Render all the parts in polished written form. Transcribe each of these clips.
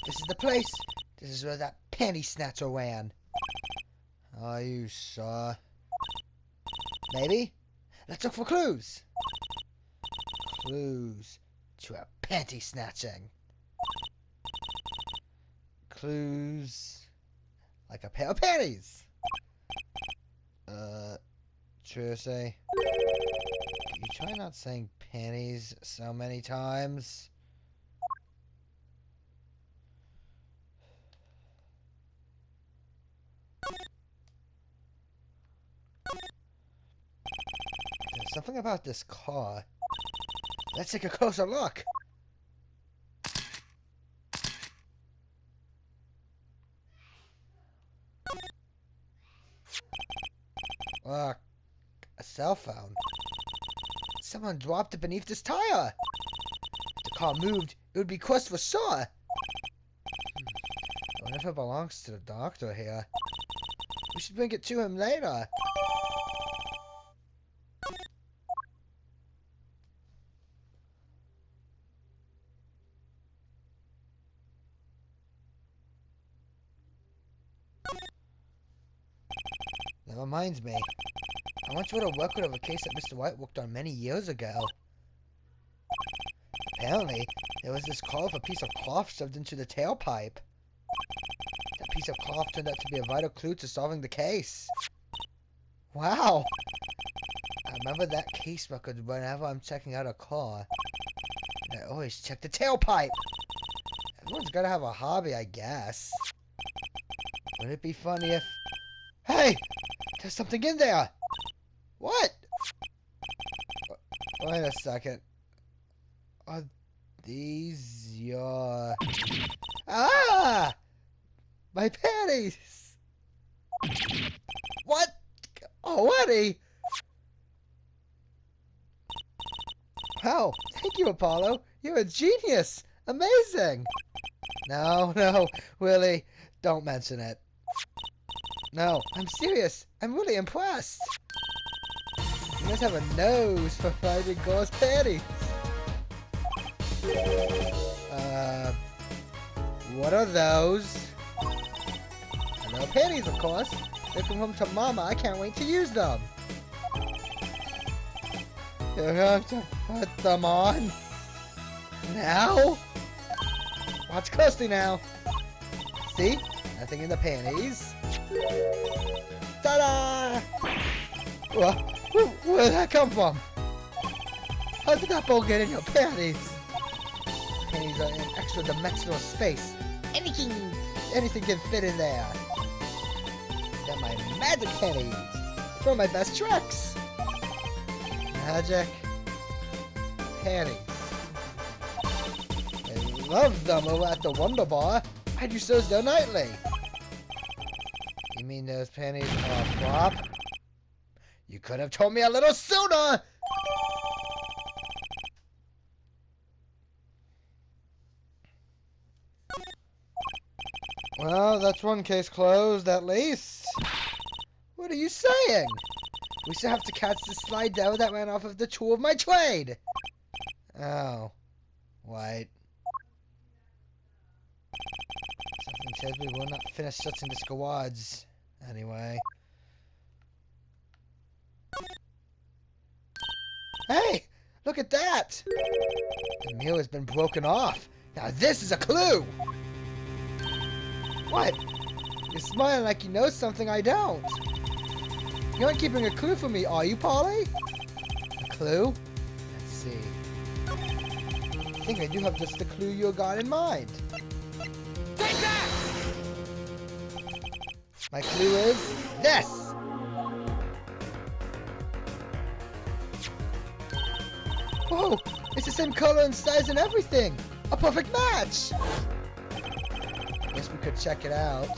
This is the place. This is where that panty snatcher ran. Are you sure? Maybe? Let's look for clues. Clues to a panty snatching. Clues like a pair of panties. Seriously? Can you try not saying panties so many times? There's something about this car. Let's take a closer look. Look, a cell phone. Someone dropped it beneath this tire. If the car moved, it would be crushed for sure. I wonder if it belongs to the doctor here. We should bring it to him later. That reminds me. I once wrote a record of a case that Mr. White worked on many years ago. Apparently, there was this car with a piece of cloth shoved into the tailpipe. That piece of cloth turned out to be a vital clue to solving the case. Wow! I remember that case record whenever I'm checking out a car. And I always check the tailpipe! Everyone's gotta have a hobby, I guess. Wouldn't it be funny if... Hey! There's something in there! What? Wait a second. Are these your... Ah! My panties! What? Already? Wow, thank you, Apollo. You're a genius. Amazing. No, Willie, don't mention it. No, I'm serious. I'm really impressed. You must have a nose for finding girls' panties. What are those? I know panties, of course. They come home to Mama. I can't wait to use them. You have to put them on. Now? Watch closely now. See? Nothing in the panties. Ta-da! Where'd that come from? How did that ball get in your panties? Panties are in extra dimensional space. Anything can fit in there. They're my magic panties. It's one of my best tricks. Magic panties. I love them over at the Wonder Bar. I'd use those there nightly. You mean those panties are a flop? You could have told me a little sooner! Well, that's one case closed, at least. What are you saying? We still have to catch the slide down that ran off of the tool of my trade. Oh. White. Something says we will not finish searching this garage. Anyway. Hey! Look at that! The mirror has been broken off. Now this is a clue! What? You're smiling like you know something I don't. You aren't keeping a clue for me, are you, Polly? A clue? Let's see. I think I do have just the clue you got in mind. Take that! My clue is this! Whoa! It's the same color and size and everything! A perfect match! Guess we could check it out.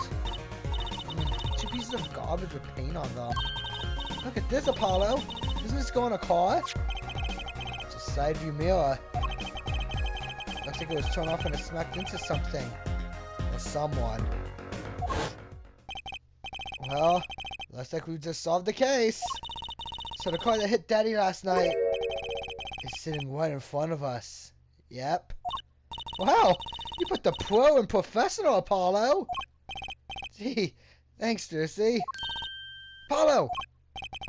Two pieces of garbage with paint on them. Look at this, Apollo! Doesn't this go in a car? It's a side view mirror. Looks like it was torn off and it smacked into something. Or someone. Well, looks like we just solved the case. So the car that hit Daddy last night is sitting right in front of us. Yep. Wow! You put the pro in professional, Apollo. Gee, thanks, Lucy. Apollo!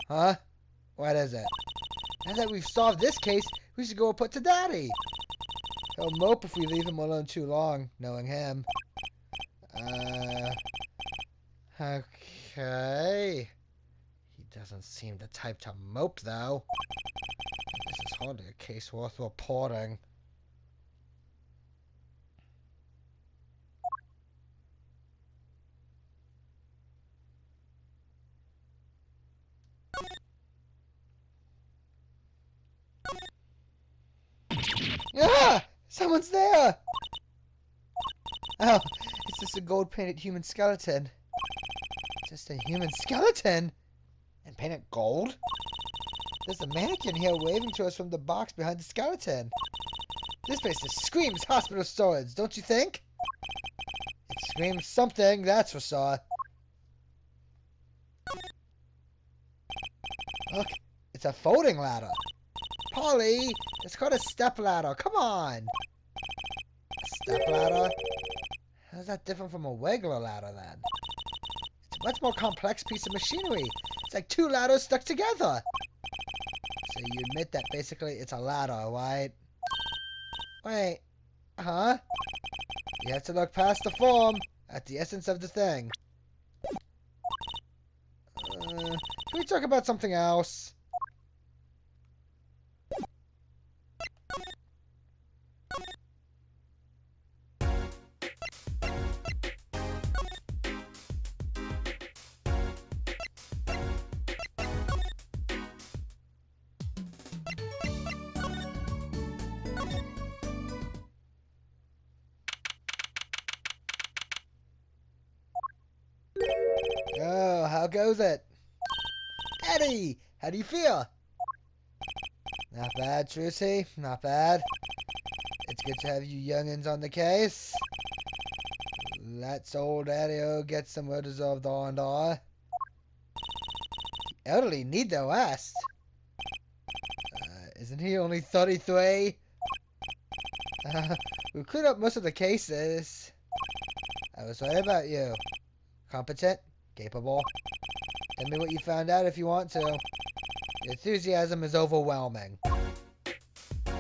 Huh? What is it? Now that we've solved this case, we should go report to Daddy. He'll mope if we leave him alone too long, knowing him. Okay. He doesn't seem the type to mope, though. This is hardly a case worth reporting. Ah! Someone's there! Oh, it's just a gold-painted human skeleton. Just a human skeleton? And painted gold? There's a mannequin here waving to us from the box behind the skeleton. This place just screams hospital storage, don't you think? It screams something, that's for sure. Look, it's a folding ladder. Polly, it's called a step ladder. Come on. A step ladder? How's that different from a regular ladder, then? It's a much more complex piece of machinery. It's like two ladders stuck together. So you admit that basically it's a ladder, right? Wait. Huh? You have to look past the form at the essence of the thing. Can we talk about something else? Oh, how goes it? Eddie, how do you feel? Not bad, Trucy. Not bad. It's good to have you youngins on the case. Let's old Eddie get some well-deserved R&R. The elderly need their rest. Isn't he only 33? We cleared up most of the cases. I was right about you. Competent, capable. Tell me what you found out if you want to. Your enthusiasm is overwhelming. A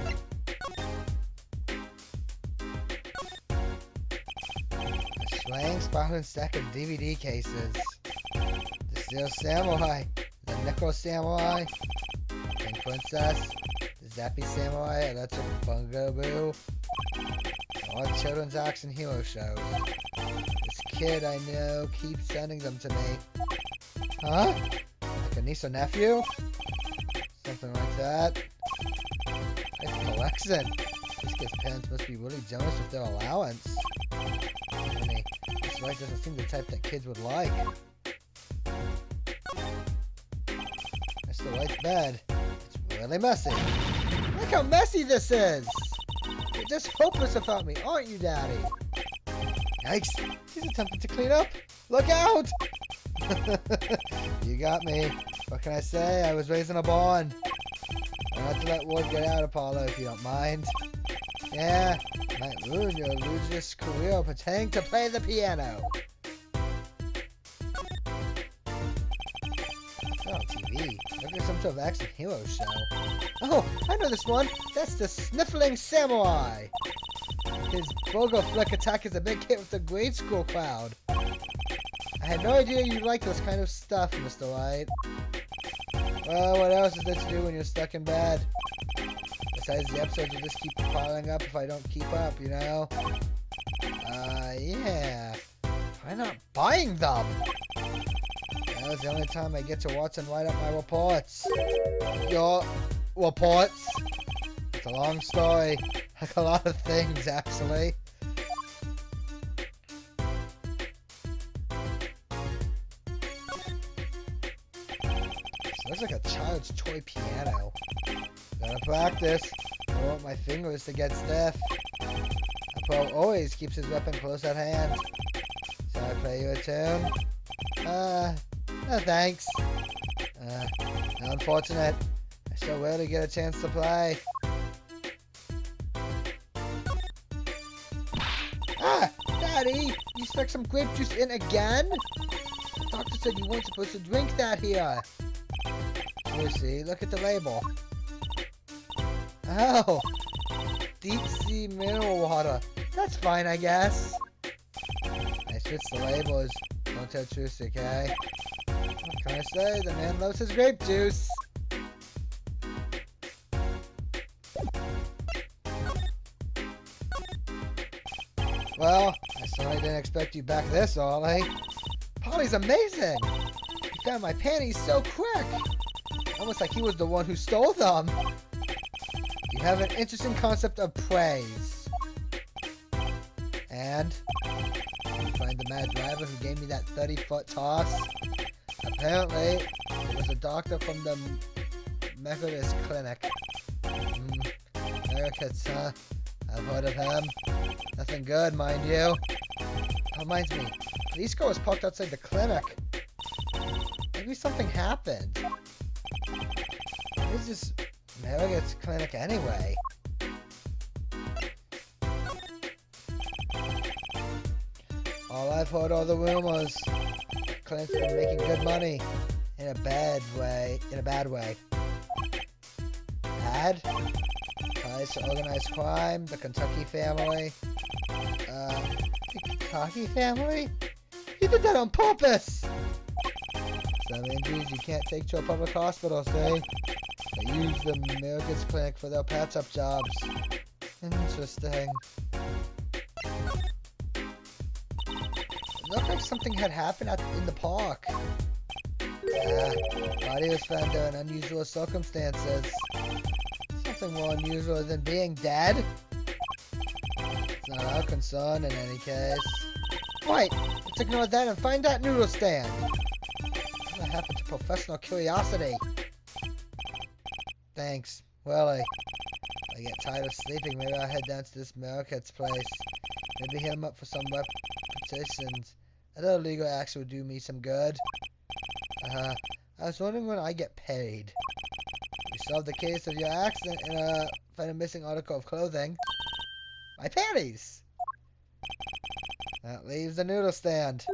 swaying, spiraling stack of DVD cases. The Steel Samurai. The Nickel Samurai. Pink Princess. The Zappy Samurai. Electric Bungaboo. All children's action hero shows. This kid I know keeps sending them to me. Huh? Like a niece or nephew? Something like that. It's a collection. This kid's parents must be really generous with their allowance. Funny, this wife doesn't seem the type that kids would like. Mr. White's bed. It's really messy. Look how messy this is! You're just hopeless without me, aren't you, Daddy? Yikes! He's attempting to clean up! Look out! You got me. What can I say? I was raised in a barn. I'll have to let Ward get out, Apollo, if you don't mind. Yeah, might ruin your loser's career pretending to play the piano. Oh, TV. Look at some sort of action hero show. Oh, I know this one. That's the Sniffling Samurai. His Bogo Flick attack is a big hit with the grade school crowd. I had no idea you like this kind of stuff, Mr. White. Well, what else is there to do when you're stuck in bed? Besides, the episodes will just keep piling up if I don't keep up, you know? Yeah. Why not buying them? That was the only time I get to watch and write up my reports. Your reports? It's a long story. Like a lot of things, actually. Looks like a child's toy piano. Gotta practice. I don't want my fingers to get stiff. A pro always keeps his weapon close at hand. Shall I play you a tune? No thanks. How unfortunate. I so rarely get a chance to play. Daddy, you stuck some grape juice in again? The doctor said you weren't supposed to drink that here. Lucy, look at the label. Oh, deep sea mineral water. That's fine, I guess. I switched the labels. Don't tell Truce, okay? What can I say? The man loves his grape juice. Well, I certainly didn't expect you back this early. Polly's amazing! He found my panties so quick! Almost like he was the one who stole them! You have an interesting concept of praise. And? You find the mad driver who gave me that 30-foot toss? Apparently, it was a doctor from the Methodist clinic. Americans, huh? I've heard of him. Nothing good, mind you. That reminds me, police car was parked outside the clinic. Maybe something happened. What is this Marriott's clinic anyway? All I've heard are the rumors. The clinic's been making good money. In a bad way. Bad? Ties to organized crime, the Kentucky family. The Kentucky family? You did that on purpose! Some injuries you can't take to a public hospital, see? They use the Americans clinic for their patch-up jobs. Interesting. It looked like something had happened in the park. Body was found under unusual circumstances. Something more unusual than being dead. It's not our concern in any case. Wait, let's ignore that and find that noodle stand. What happened to professional curiosity? Thanks, Willie. If I get tired of sleeping, maybe I'll head down to this Marriott's place. Maybe hit him up for some repetitions. A little legal action would do me some good. I was wondering when I get paid. You solved the case of your accident and find a missing article of clothing. My panties! That leaves the noodle stand.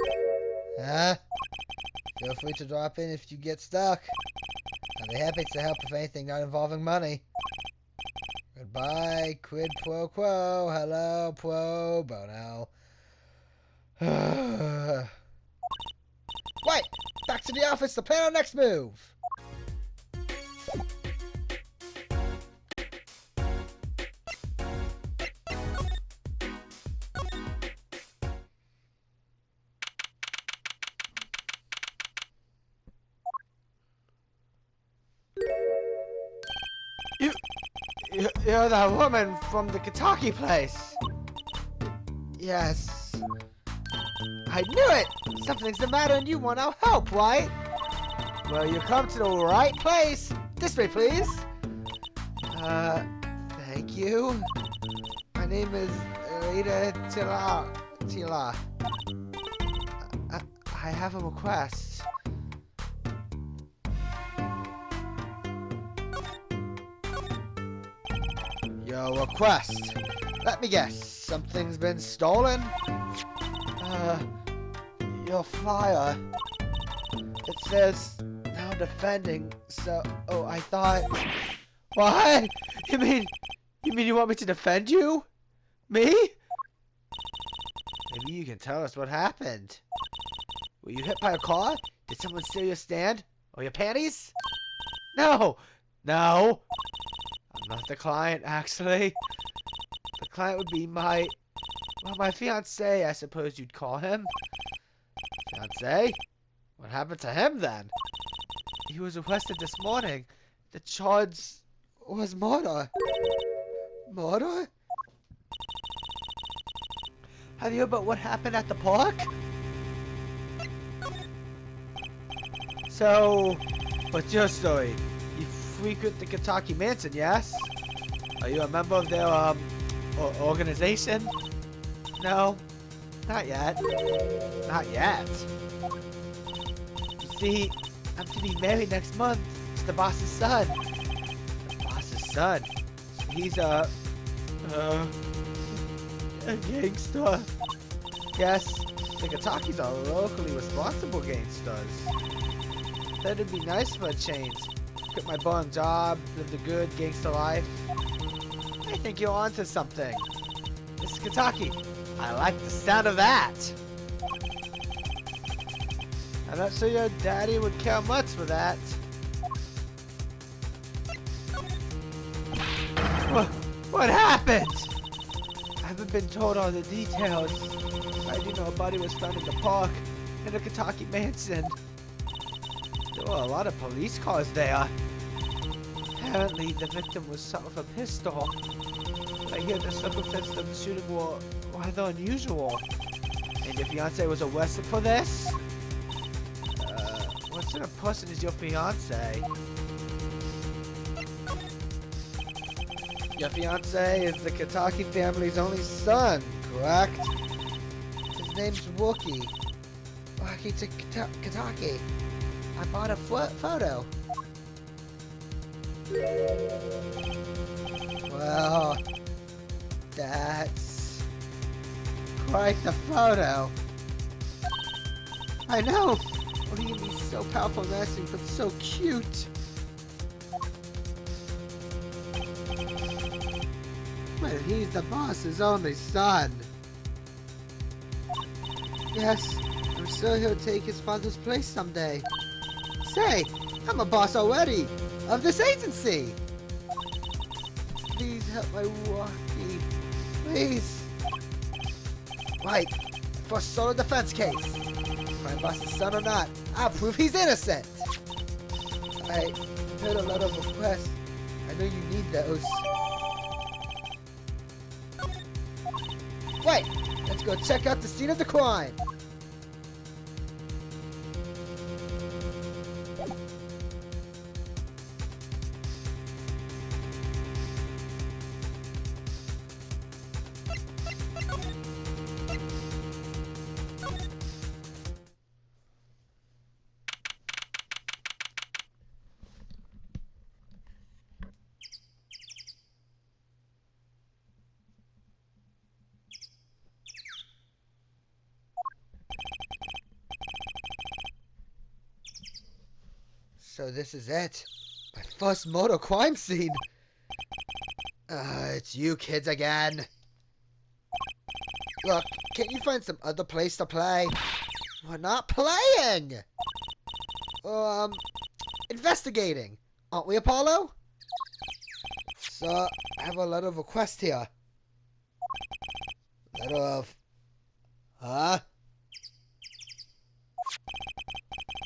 Feel free to drop in if you get stuck. I'll be happy to help if anything not involving money. Goodbye, quid pro quo. Hello, pro bono. Wait! Back to the office to plan our next move! You're the woman from the Kentucky place. Yes. I knew it! Something's the matter and you want our help, right? Well, you come to the right place. This way, please. Thank you. My name is Rita Tila. I have a request. Your request. Let me guess. Something's been stolen? Your flyer. It says now defending, so I thought. What? You mean you want me to defend you? Me? Maybe you can tell us what happened. Were you hit by a car? Did someone steal your stand? Or your panties? No! No! I'm not the client, actually. The client would be my fiancé, I suppose you'd call him. Fiancé? What happened to him, then? He was arrested this morning. The charge was murder. Murder? Have you heard about what happened at the park? So, what's your story? You frequent the Kentucky Mansion, yes? Are you a member of their, organization? No, not yet. Not yet. You see, I'm to be married next month to the boss's son. The boss's son? He's a gangster. Yes, the Katakis are locally responsible gangsters. That'd be nice for a change. Quit my bum job, live the good gangster life. I think you're onto something. Mr. Kataki, I like the sound of that. I'm not sure your daddy would care much for that. What happened? I haven't been told all the details. I do know a body was found in the park in the Kataki mansion. There were a lot of police cars there. Apparently, the victim was shot with a pistol. I hear the circumstances of the shooting were rather unusual. And your fiance was arrested for this? What sort of person is your fiance? Your fiance is the Kataki family's only son, correct? His name's Wookie. Wookie to Kataki. I bought a photo. Well, that's quite the photo. I know. What do you mean so powerful and nasty, but so cute? But he's the boss's only son. Yes, I'm sure he'll take his father's place someday. Say, I'm a boss already of this agency. Please help my Wookie. Please. Right, for solo defense case. My boss's son or not, I'll prove he's innocent. I heard a lot of requests. I know you need those. Wait, let's go check out the scene of the crime. So this is it. My first motor crime scene. It's you kids again. Look, can't you find some other place to play? We're not playing! Investigating. Aren't we, Apollo? So, I have a letter of request here. Letter of... Huh?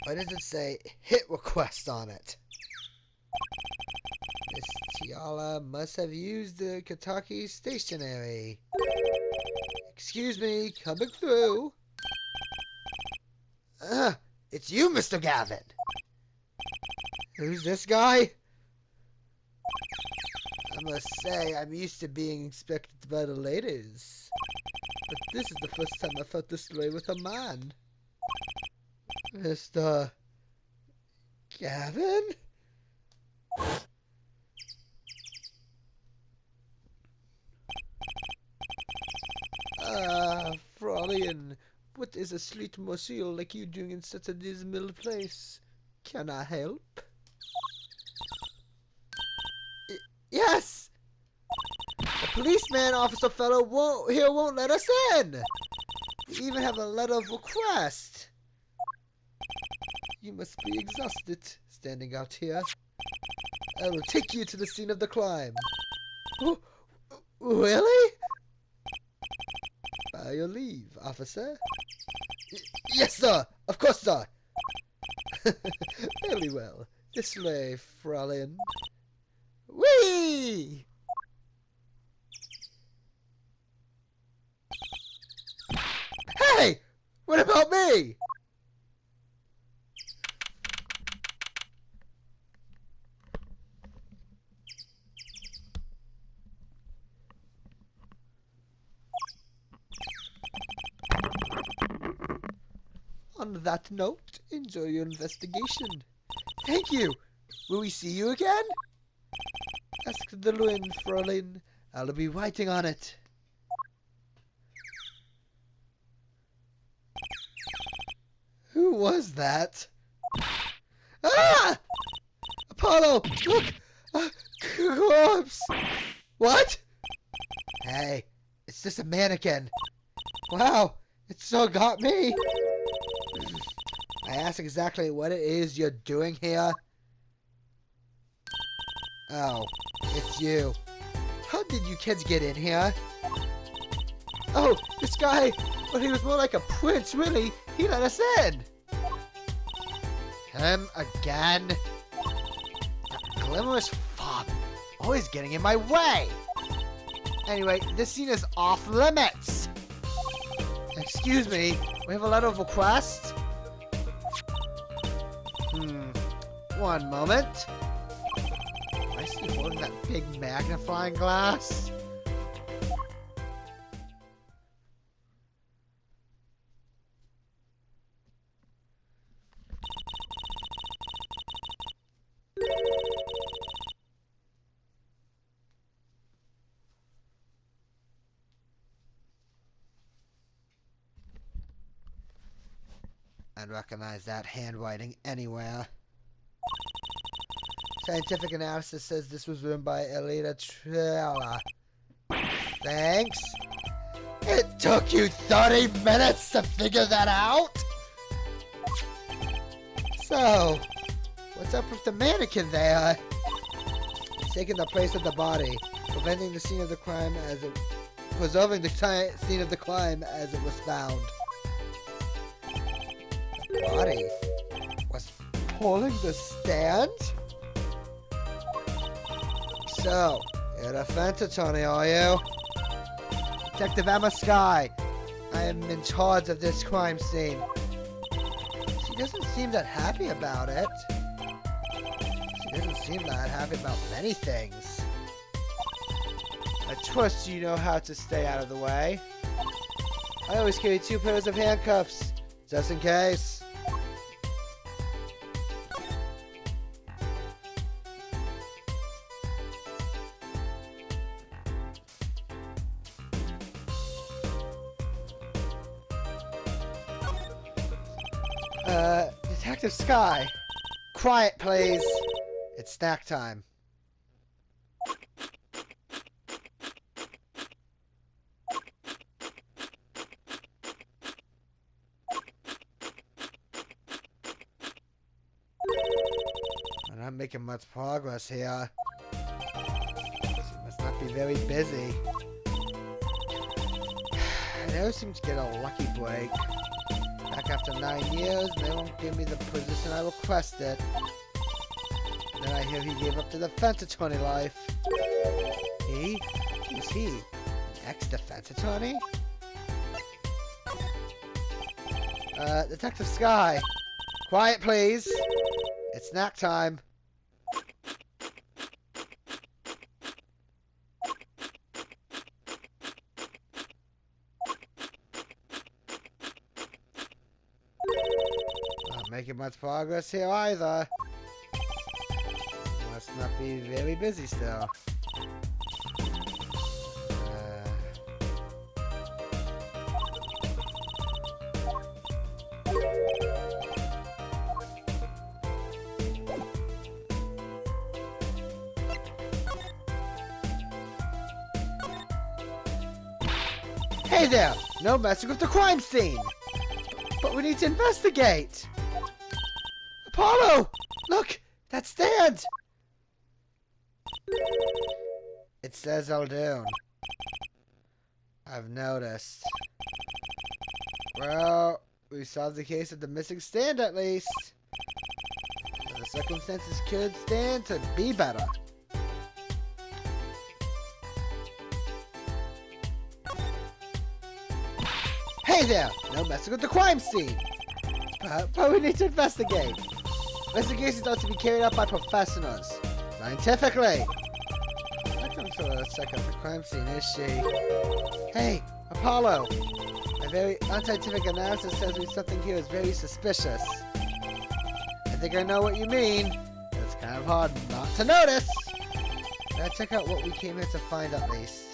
Why does it say hit request on it? Miss Tiala must have used the Kataki stationery. Excuse me, coming through. It's you, Mr. Gavin. Who's this guy? I must say, I'm used to being inspected by the ladies. But this is the first time I felt this way with a man. Mr. Gavin? Fraulein, what is a sweet monsieur like you doing in such a dismal place? Can I help? Yes! The policeman officer fellow won't let us in! We even have a letter of request. You must be exhausted standing out here. I will take you to the scene of the crime. Oh, really? By your leave, officer. Yes, sir. Of course, sir. Very well. This way, Fraulein. Whee! Hey! What about me? On that note, enjoy your investigation. Thank you. Will we see you again? Ask the Luin, Fraulein. I'll be writing on it. Who was that? Ah! Apollo! Look! A corpse! What? Hey, it's just a mannequin. Wow, it so got me. I asked exactly what it is you're doing here. Oh, it's you. How did you kids get in here? Oh, this guy, well, he was more like a prince, really. He let us in. Him again? That glimmerous fop, always getting in my way. Anyway, this scene is off limits. Excuse me, we have a letter of request? One moment. I see you holding that big magnifying glass. I'd recognize that handwriting anywhere. Scientific analysis says this was written by Elita Trilogy. Thanks. It took you 30 minutes to figure that out? So, what's up with the mannequin there? It's taking the place of the body, preserving the scene of the crime as it was found. The body was pulling the stand? So, you're the Fentatoni, are you? Detective Emma Sky. I am in charge of this crime scene. She doesn't seem that happy about it. She doesn't seem that happy about many things. I trust you know how to stay out of the way. I always carry 2 pairs of handcuffs, just in case. Detective Sky. Quiet, please. It's snack time. I'm not making much progress here. She must not be very busy. I never seem to get a lucky break. Back after 9 years, they won't give me the position I requested. Then I hear he gave up to the Fentatoni life. He? Who's he? An ex-defense attorney? Detective Sky. Quiet, please. It's snack time. Not making much progress here either. Must not be very busy still. Hey there! No messing with the crime scene! But we need to investigate! Apollo! Look! That stand! It says Aldun. I've noticed. Well, we solved the case of the missing stand at least. The circumstances could stand to be better. Hey there! No messing with the crime scene! But we need to investigate. Investigations ought to be carried out by professionals. Scientifically. Not going to check out the crime scene, is she? Hey, Apollo! My very unscientific analysis says something here is very suspicious. I think I know what you mean. It's kind of hard not to notice. Gotta check out what we came here to find at least.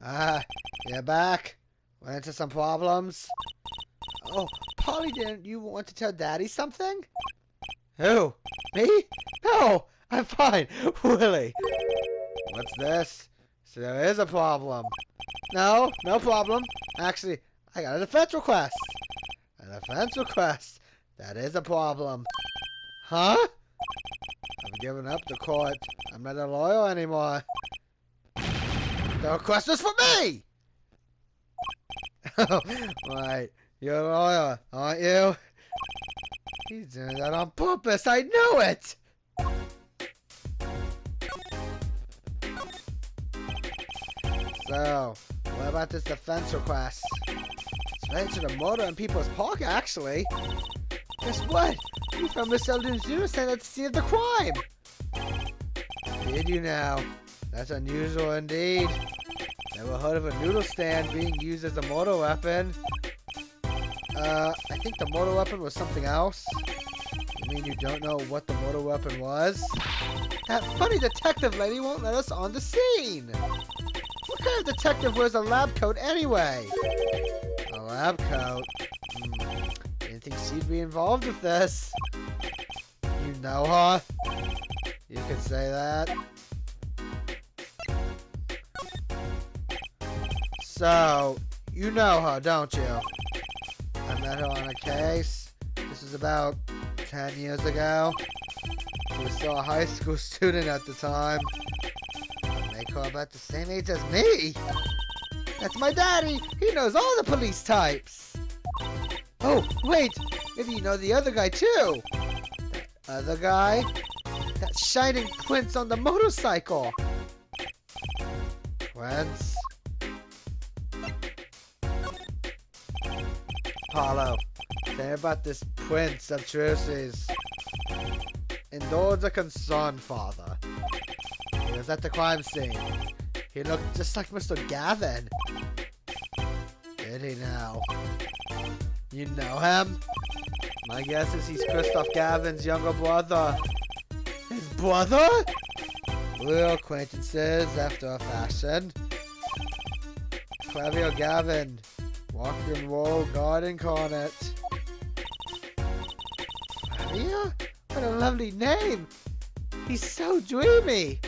Ah, you're back. Went into some problems? Oh, Polly, didn't you want to tell Daddy something? Who? Me? No, I'm fine. Willie. What's this? So there is a problem. No, no problem. Actually, I got a defense request. A defense request. That is a problem. Huh? I've given up the court. I'm not a lawyer anymore. The request is for me! Oh, right. You're a lawyer, aren't you? He's doing that on purpose. I knew it! So, what about this defense request? It's related to the murder in People's Park, actually. Guess what? We found Miss Eldon's newsstand at the scene of the crime. Did you now? That's unusual indeed. Never heard of a noodle stand being used as a murder weapon. I think the murder weapon was something else. You mean you don't know what the murder weapon was? That funny detective lady won't let us on the scene. What kind of detective wears a lab coat anyway? A lab coat? Didn't think she'd be involved with this. You know her? You could say that. So, you know her, don't you? I met her on a case. This was about 10 years ago. She was still a high school student at the time. I'd make her about the same age as me. That's my daddy. He knows all the police types. Oh, wait. Maybe you know the other guy, too. That other guy? That shining prince on the motorcycle. Prince? Apollo, tell me about this prince of Trilogy's. Indulge a concern, father. He was at the crime scene. He looked just like Mr. Gavin. Did he now? You know him? My guess is he's Christoph Gavin's younger brother. His brother? We're acquaintances after a fashion. Clavier Gavin. Rock and roll god incarnate. Clavier? What a lovely name! He's so dreamy!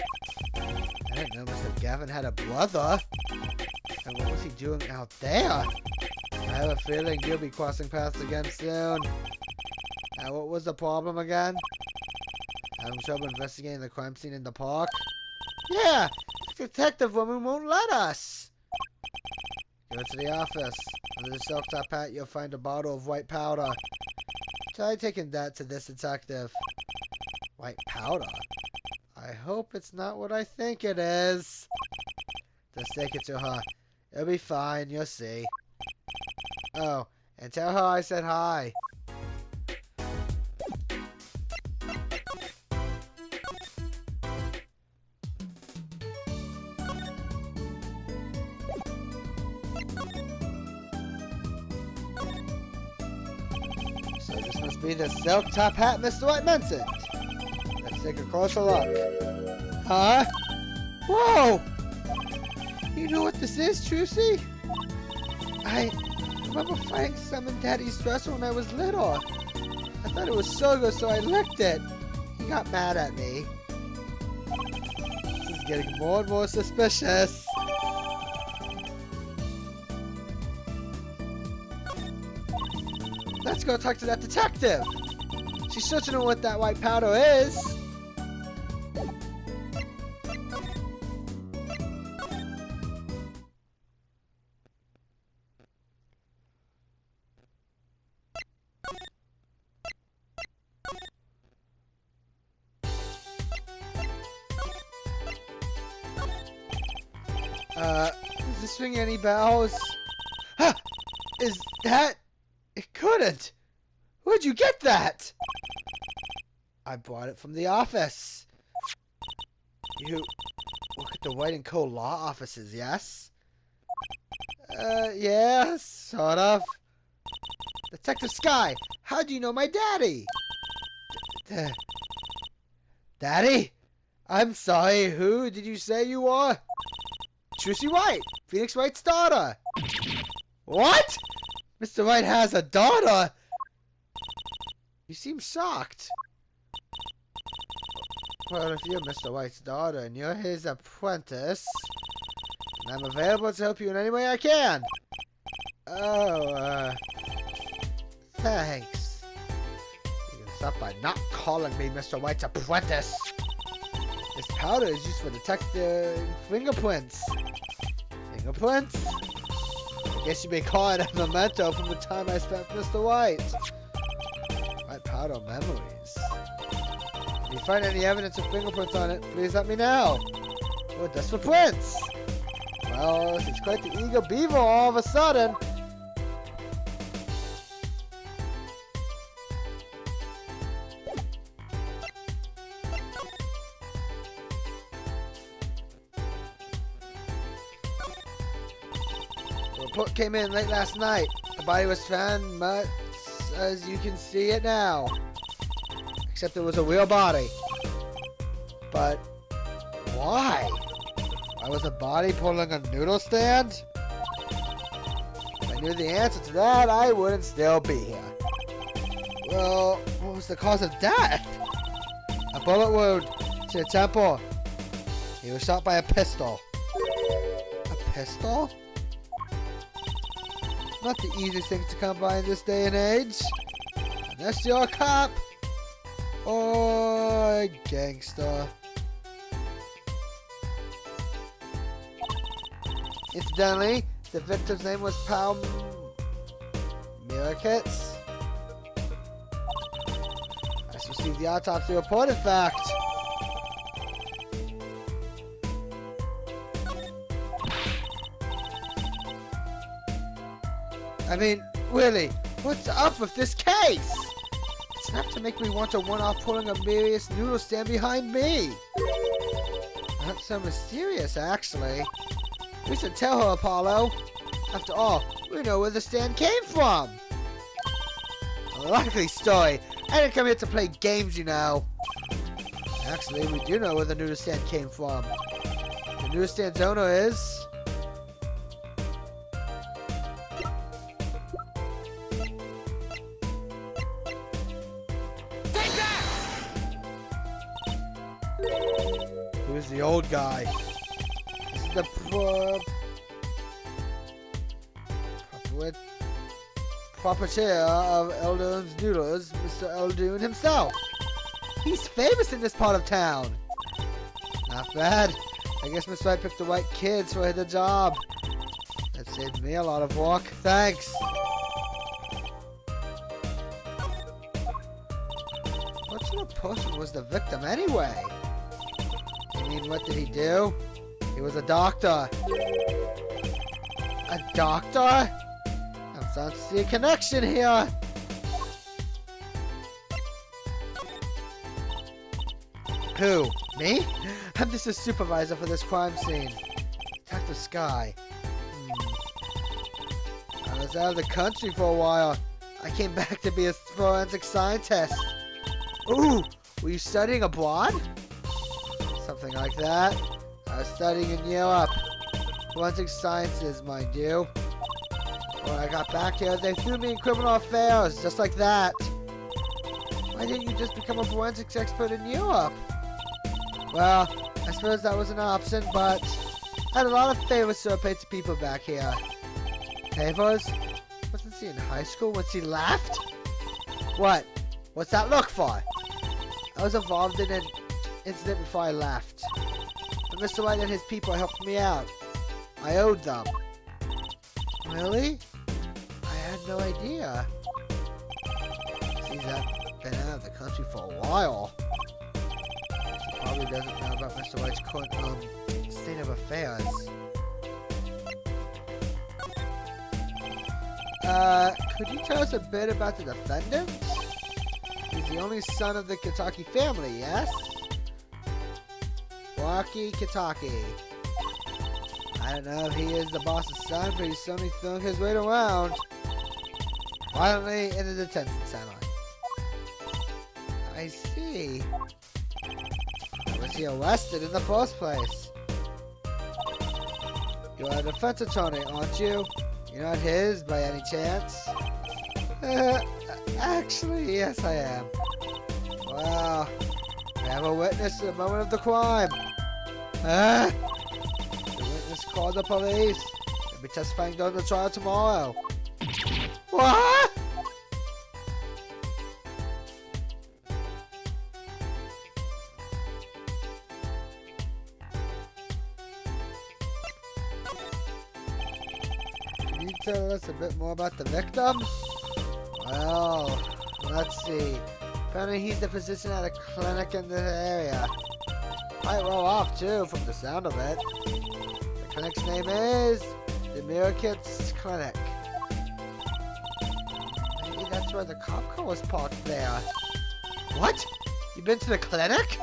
I didn't know Mr. Gavin had a brother. And what was he doing out there? I have a feeling you'll be crossing paths again soon. Now, what was the problem again? Having trouble investigating the crime scene in the park? Yeah! The detective woman won't let us! Go to the office. Under the silk top hat, you'll find a bottle of white powder. Try taking that to this detective. White powder? I hope it's not what I think it is. Just take it to her. It'll be fine, you'll see. Oh, and tell her I said hi. So this must be the silk top hat Mr. White mentioned. Let's take a closer look. Huh? Whoa! You know what this is, Trucy? I remember finding some in Daddy's dresser when I was little. I thought it was sugar, so I licked it. He got mad at me. This is getting more and more suspicious. Let's go talk to that detective. She's sure to know what that white powder is. Does this ring any bells? Huh! Is that... It couldn't! Where'd you get that? I bought it from the office. You work at the White and Co. law offices, yes? Yeah, sort of. Detective Sky, how do you know my daddy? Daddy? I'm sorry, who did you say you are? Trucy White. Phoenix Wright's daughter. What? Mr. Wright has a daughter? You seem shocked. Well, if you're Mr. White's daughter and you're his apprentice, then I'm available to help you in any way I can. Oh, thanks. You can stop by not calling me Mr. White's apprentice. This powder is used for detecting fingerprints. Fingerprints? I guess you may call it a memento from the time I spent with Mr. White. My powder memories. If you find any evidence of fingerprints on it, please let me know. We're just for prints. Well, she's quite the eager beaver all of a sudden. The report came in late last night. The body was found much as you can see it now. Except it was a real body. But why? Why was a body pulling a noodle stand? If I knew the answer to that, I wouldn't still be here. Well, what was the cause of death? A bullet wound to the temple. He was shot by a pistol. A pistol? Not the easiest thing to come by in this day and age. Unless you're a cop or a gangster. Incidentally, the victim's name was Plum. Mirakits. I just received the autopsy report, in fact. I mean, really, what's up with this case? It's enough to make me want to one-off pulling a mysterious noodle stand behind me. Not so mysterious, actually. We should tell her, Apollo. After all, we know where the stand came from. A likely story. I didn't come here to play games, you know. Actually, we do know where the noodle stand came from. The noodle stand's owner is... Who's the old guy? This is the proprietor of Eldoon's Noodles, Mr. Eldoon himself. He's famous in this part of town. Not bad. I guess Mr. White picked the right kids for the job. That saved me a lot of work. Thanks. What sort of person was the victim anyway? I mean, what did he do? He was a doctor. A doctor? I'm starting to see a connection here. Who? Me? I'm just a supervisor for this crime scene. Detective Sky. I was out of the country for a while. I came back to be a forensic scientist. Ooh, were you studying abroad? Something like that. I was studying in Europe. Forensic sciences, mind you. When I got back here, they threw me in criminal affairs, just like that. Why didn't you just become a forensics expert in Europe? Well, I suppose that was an option, but I had a lot of favors to pay to people back here. Favors? Wasn't he in high school when he left? What? What's that look for? I was involved in an incident before I left. But Mr. White and his people helped me out. I owed them. Really? I had no idea. Seems I've been out of the country for a while. He probably doesn't know about Mr. White's current state of affairs. Could you tell us a bit about the defendant? He's the only son of the Kitaki family, yes? Rocky Kitaki. I don't know if he is the boss's son, but he's certainly throwing his weight around. Violently in the detention center. I see. Why was he arrested in the first place? You're a defense attorney, aren't you? You're not his by any chance? Actually, yes I am. Wow. I have a witness at the moment of the crime. The witness called the police. They'll be testifying during the trial tomorrow. What? Can you tell us a bit more about the victim? Well, let's see. Apparently he's the physician at a clinic in this area. Quite well off too, from the sound of it. The clinic's name is the Mirror Kids Clinic. Maybe that's where the cop car was parked there. What? You been to the clinic?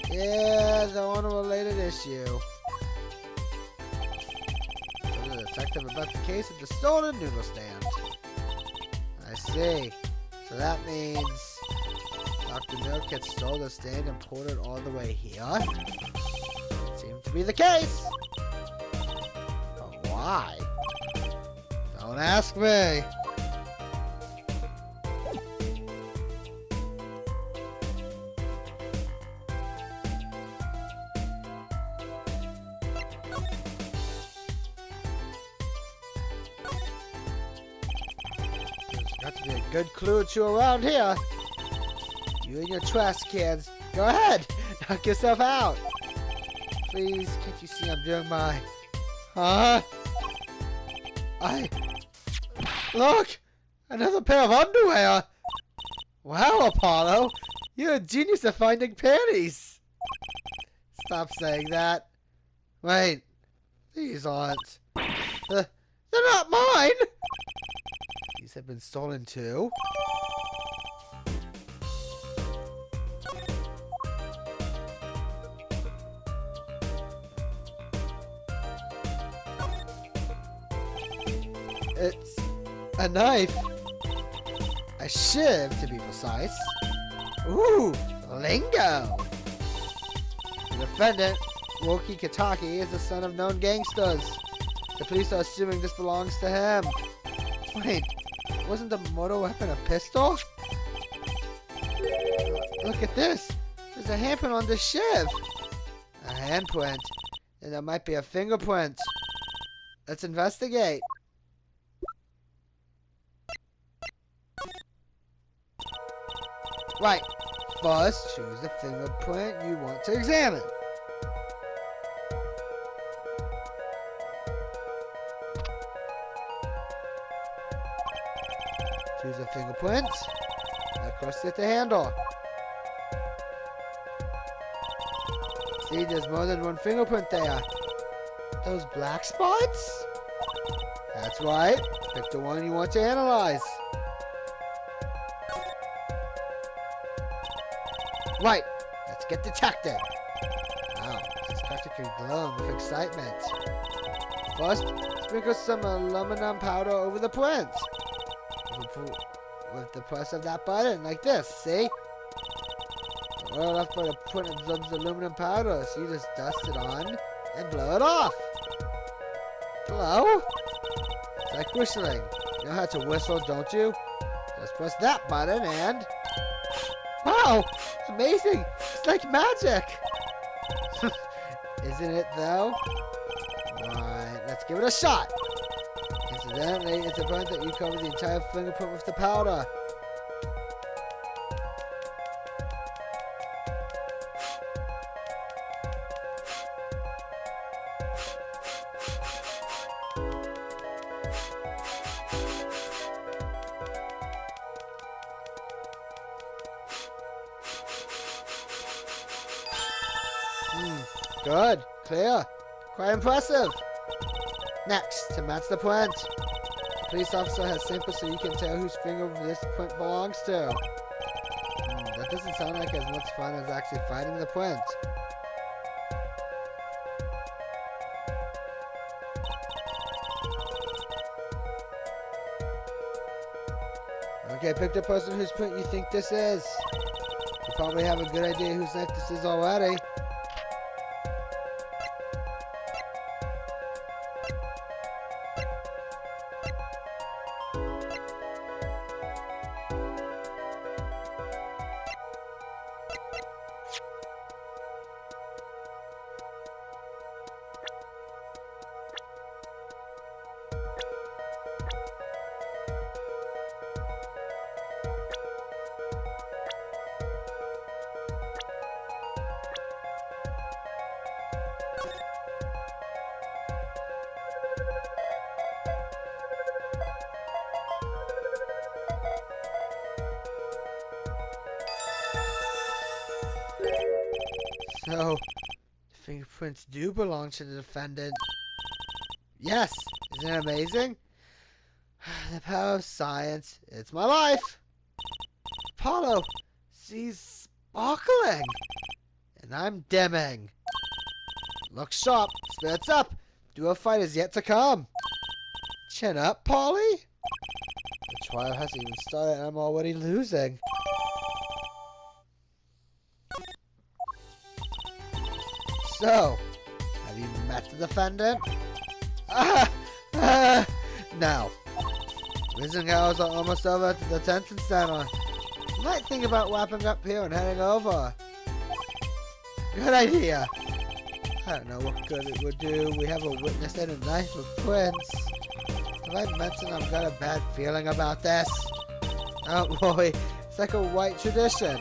Yeah, the one related issue. Told the detective about the case at the stolen noodle stand. I see. So that means Dr. Milkit stole the stand and pulled it all the way here? Seems to be the case. But why? Don't ask me. There's got to be a good clue or two around here. You and your trash cans. Go ahead. Knock yourself out. Please, can't you see I'm doing my... Huh? Look! Another pair of underwear! Wow, Apollo! You're a genius at finding panties! Stop saying that. Wait. These aren't... they're not mine! These have been stolen too? It's a knife. A shiv, to be precise. Ooh, lingo. The defendant, Woki Kitaki, is the son of known gangsters. The police are assuming this belongs to him. Wait, wasn't the motor weapon a pistol? Look at this. There's a handprint on the shiv. A handprint. And there might be a fingerprint. Let's investigate. Right. First, choose the fingerprint you want to examine. Choose a fingerprint. Now cross-fit the handle. See, there's more than one fingerprint there. Those black spots? That's right. Pick the one you want to analyze. Right, let's get detected. Wow, this is practically glowing with excitement. First, sprinkle some aluminum powder over the print. With the press of that button, like this, see? The oil left by the print absorbs the aluminum powder, so you just dust it on and blow it off. Blow? It's like whistling. You know how to whistle, don't you? Just press that button and... Wow! Amazing! It's like magic! Isn't it, though? Alright, let's give it a shot! Incidentally, it's important that you cover the entire fingerprint with the powder. Good. Clear. Quite impressive. Next, to match the print. The police officer has samples so you can tell whose finger this print belongs to. That doesn't sound like as much fun as actually finding the print. Okay, pick the person whose print you think this is. You probably have a good idea whose knife this is already. So, the fingerprints do belong to the defendant. Yes! Isn't it amazing? The power of science. It's my life! Apollo, she's sparkling! And I'm dimming. Look sharp, spirits up. Dual fight is yet to come. Chin up, Polly. The trial hasn't even started and I'm already losing. So, have you met the defendant? No. Visiting hours are almost over at the detention center. You might think about wrapping up here and heading over. Good idea. I don't know what good it would do. We have a witness and a knife of Prince. Have I mentioned I've got a bad feeling about this? Don't worry. It's like a white tradition.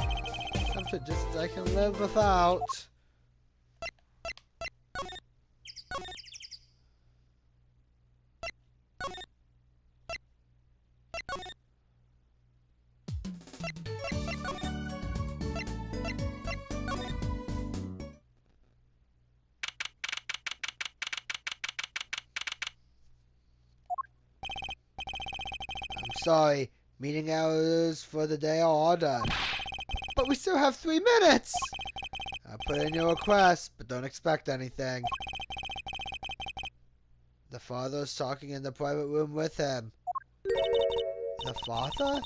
Some traditions I can live without. Sorry, meeting hours for the day are all done. But we still have 3 minutes! I'll put in your request, but don't expect anything. The father's talking in the private room with him. The father?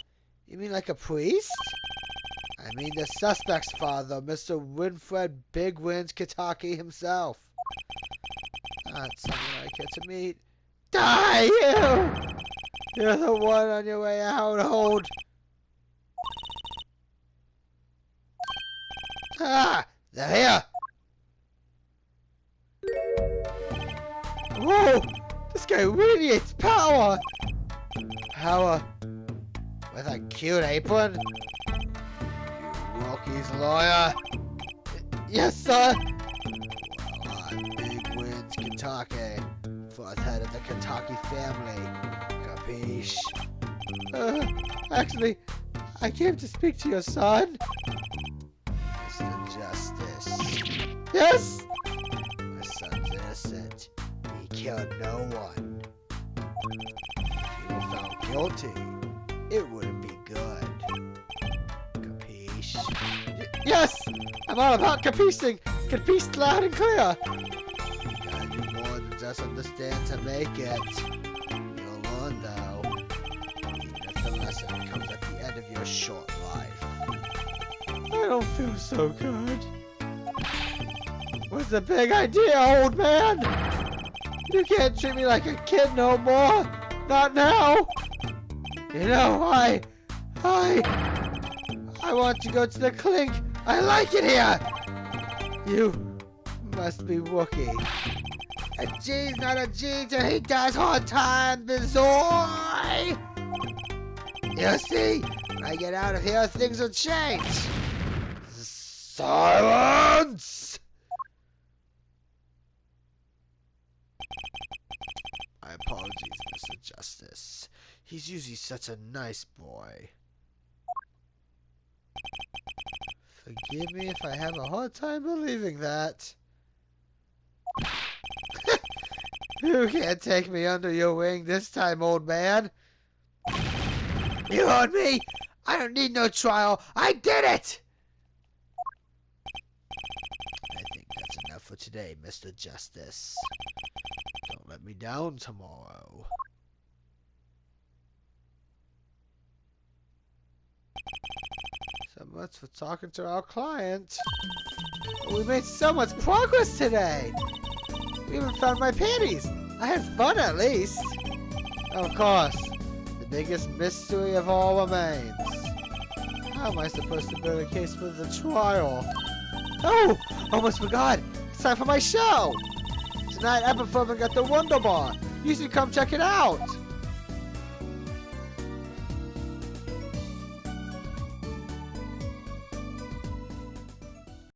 You mean like a priest? I mean the suspect's father, Mr. Winfred Big Wins Kitaki himself. Not someone I get to meet. Die, you! You're the one on your way out, hold! Ah! They're here! Whoa! This guy radiates power! Power? With a cute apron? You Wilkie's lawyer? Yes, sir! Well, I'm Big Wins Kentucky, 4th head of the Kentucky family. Capiche? Actually, I came to speak to your son. Mr. Justice. Yes! My son's innocent. He killed no one. If he were found guilty, it wouldn't be good. Capiche? Yes! I'm all about capiching! Capiche loud and clear! You gotta do more than just understand to make it. You'll learn, though. Even if the lesson comes at the end of your short life. I don't feel so good. What's the big idea, old man? You can't treat me like a kid no more. Not now. You know, I want to go to the clink. I like it here. You must be Wookie. A G's not a G till he does hard time, Bizoy. You see, when I get out of here, things will change. Silence! My apologies, Mr. Justice. He's usually such a nice boy. Forgive me if I have a hard time believing that. You can't take me under your wing this time, old man. You heard me? I don't need no trial. I did it! I think that's enough for today, Mr. Justice. Don't let me down tomorrow. So much for talking to our client. We made so much progress today. We even found my panties. I had fun at least. Of course, the biggest mystery of all remains. How am I supposed to build a case for the trial? Oh, almost forgot. It's time for my show. Tonight I'm performing at the Wonder Bar. You should come check it out.